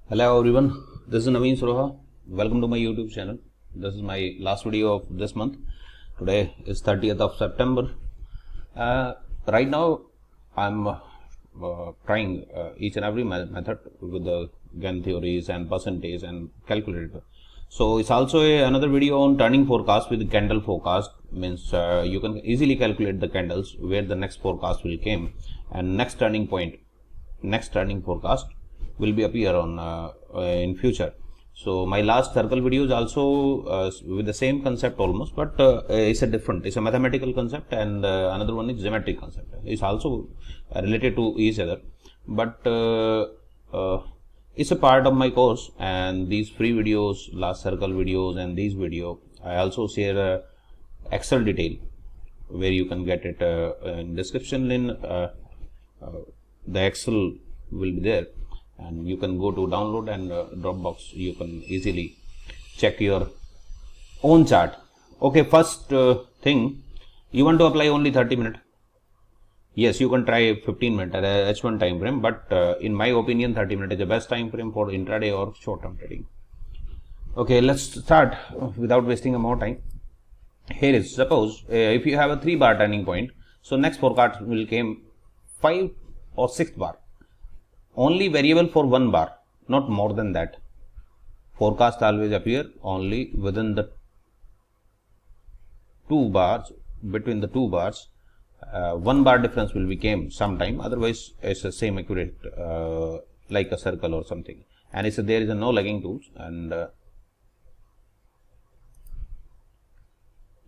Hello everyone, this is Naveen Suroha. Welcome to my YouTube channel. This is my last video of this month. Today is 30th of September. Right now I'm trying each and every method with the Gann theories and percentage and calculator. So it's also another video on turning forecast with candle forecast. Means you can easily calculate the candles where the next forecast will come and next turning forecast will be appear on in future. So my last circle video is also with the same concept almost, but it's a mathematical concept, and another one is geometric concept. It's also related to each other, but it's a part of my course, and these free videos, last circle videos and these video, I also share Excel detail where you can get it in description link. The Excel will be there, and you can go to download and Dropbox. You can easily check your own chart. Okay, first thing, you want to apply only 30 minutes. Yes, you can try 15 minutes at H1 time frame, but in my opinion 30 minutes is the best time frame for intraday or short term trading. Okay, let's start without wasting more time. Here is, suppose if you have a 3 bar turning point, so next forecast will come 5 or 6 bar. Only variable for 1 bar, not more than that. Forecast always appear only within the 2 bars. Between the 2 bars, 1 bar difference will become sometime. Otherwise, it's the same accurate like a circle or something. And there is no lagging tools, and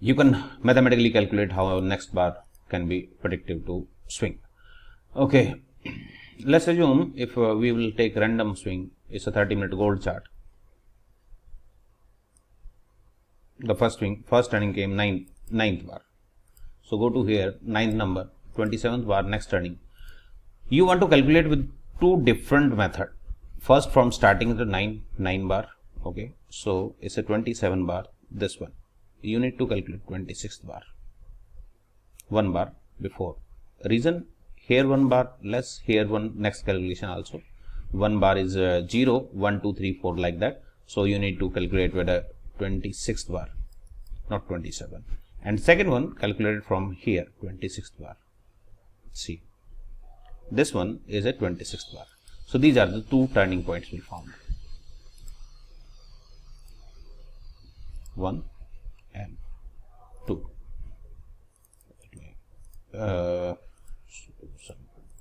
you can mathematically calculate how next bar can be predictive to swing. Okay. Let's assume if we will take random swing, it's a 30-minute gold chart. The first swing, first turning came 9th bar. So go to here, 9th number, 27th bar, next turning. You want to calculate with two different methods. First, from starting the 9 bar. Okay, so it's a 27 bar, this one. You need to calculate 26th bar. 1 bar before. Reason? Here 1 bar less, here one next calculation also. 1 bar is 0, 1, 2, 3, 4 like that. So you need to calculate with a 26th bar, not 27. And second one calculated from here, 26th bar. See, this one is a 26th bar. So these are the two turning points we found. 1 and 2.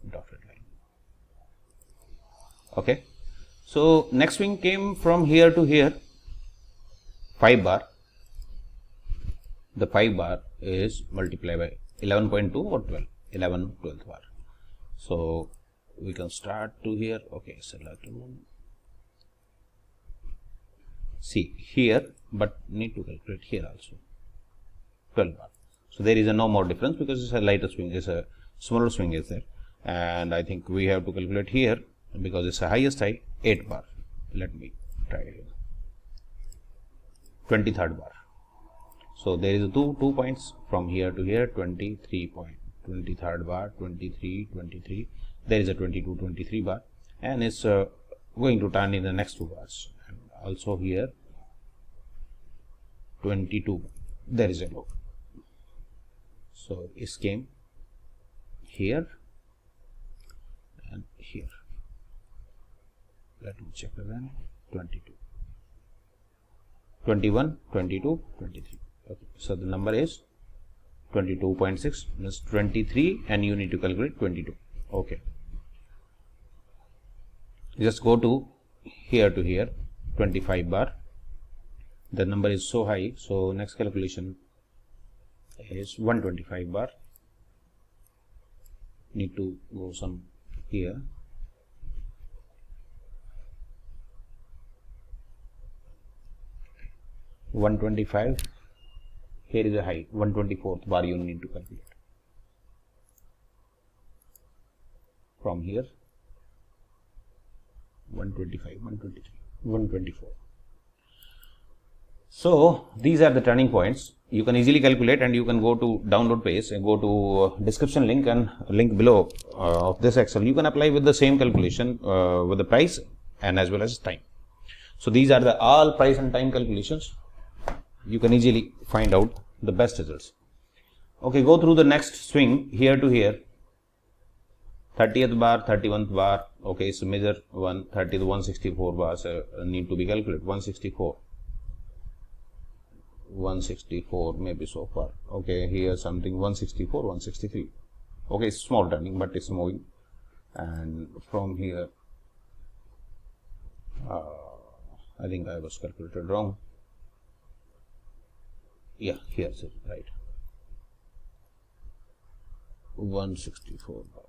Dotted line. Okay, so next swing came from here to here, 5 bar. The 5 bar is multiplied by 11.2 or 12, 12th bar. So we can start to here. Okay, select one. See here, but need to calculate here also, 12 bar. So there is no more difference because it's a lighter swing, it's a smaller swing is there. And I think we have to calculate here because it's the highest high, 8 bar. Let me try it. 23rd bar. So there is two points from here to here, 23 point, 23rd bar, 23, 23. There is a 22, 23 bar, and it's going to turn in the next 2 bars. And also here, 22. There is a low. So it came here and here. Let me check again. 22, 21, 22, 23. Okay, so the number is 22.6 means 23, and you need to calculate 22. Okay, just go to here, 25 bar. The number is so high, so next calculation is 125 bar. Need to go some here. $125. Here is a high, 124th bar you need to calculate. From here, 125, 123, 124. So these are the turning points. You can easily calculate, and you can go to download page and go to description link and link below of this Excel. You can apply with the same calculation with the price and as well as time. So these are the all price and time calculations. You can easily find out the best results. Okay, go through the next swing here to here. 30th bar, 31th bar. Okay, so measure 130 to 164 bars need to be calculated. 164 maybe so far. Okay, here something 164, 163. Okay, it's small turning, but it's moving. And from here, I think I was calculated wrong. Yeah, here's it, right. 164 bar.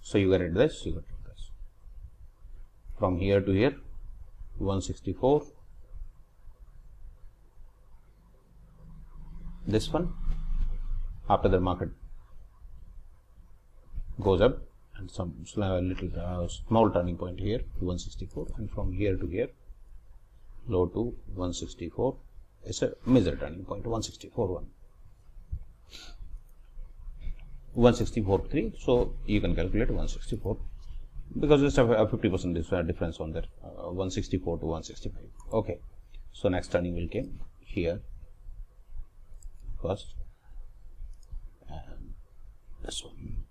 So you get it this, you get it this. From here to here, 164. This one, after the market goes up, and some little small turning point here, 164, and from here to here, low to 164. It's a major turning point, 164.1. 164.3, so you can calculate 164 because it's a 50% difference on that, 164 to 165. Okay, so next turning will come here first, and this one.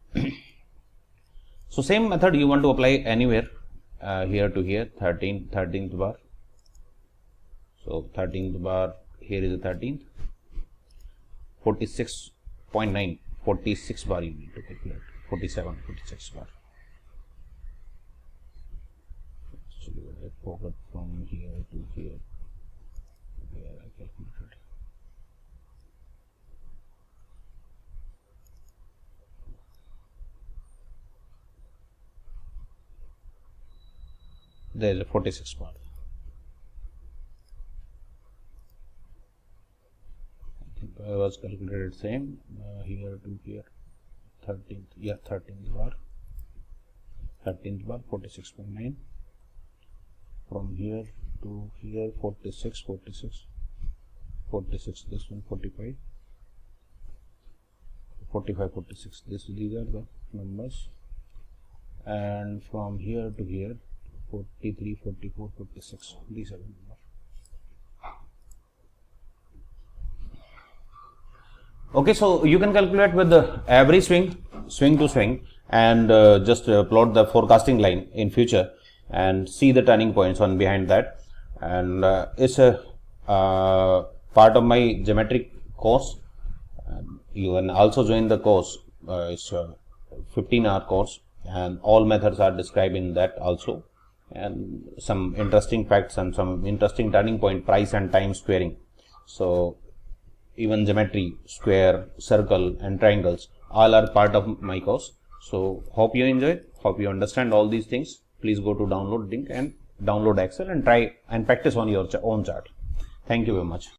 So same method you want to apply anywhere, here to here, 13th bar. So 13th bar, here is the 13th, 46.9. 46 bar you need to calculate, 47, 46 bar. So I forgot from here to here, where I calculated. There is a 46 bar. I was calculated same, here to here, 13th bar, 46.9. From here to here, 46, this one 45, 46. These are the numbers, and from here to here, 43, 44, 46. These are the numbers. Okay, so you can calculate with every swing to swing, and just plot the forecasting line in future and see the turning points on behind that. And it's a part of my geometric course. You can also join the course. It's a 15-hour course, and all methods are described in that also, and some interesting facts and some interesting turning point, price and time squaring. So even geometry, square, circle and triangles, all are part of my course. So hope you enjoy, hope you understand all these things. Please go to download link and download Excel and try and practice on your own chart. Thank you very much.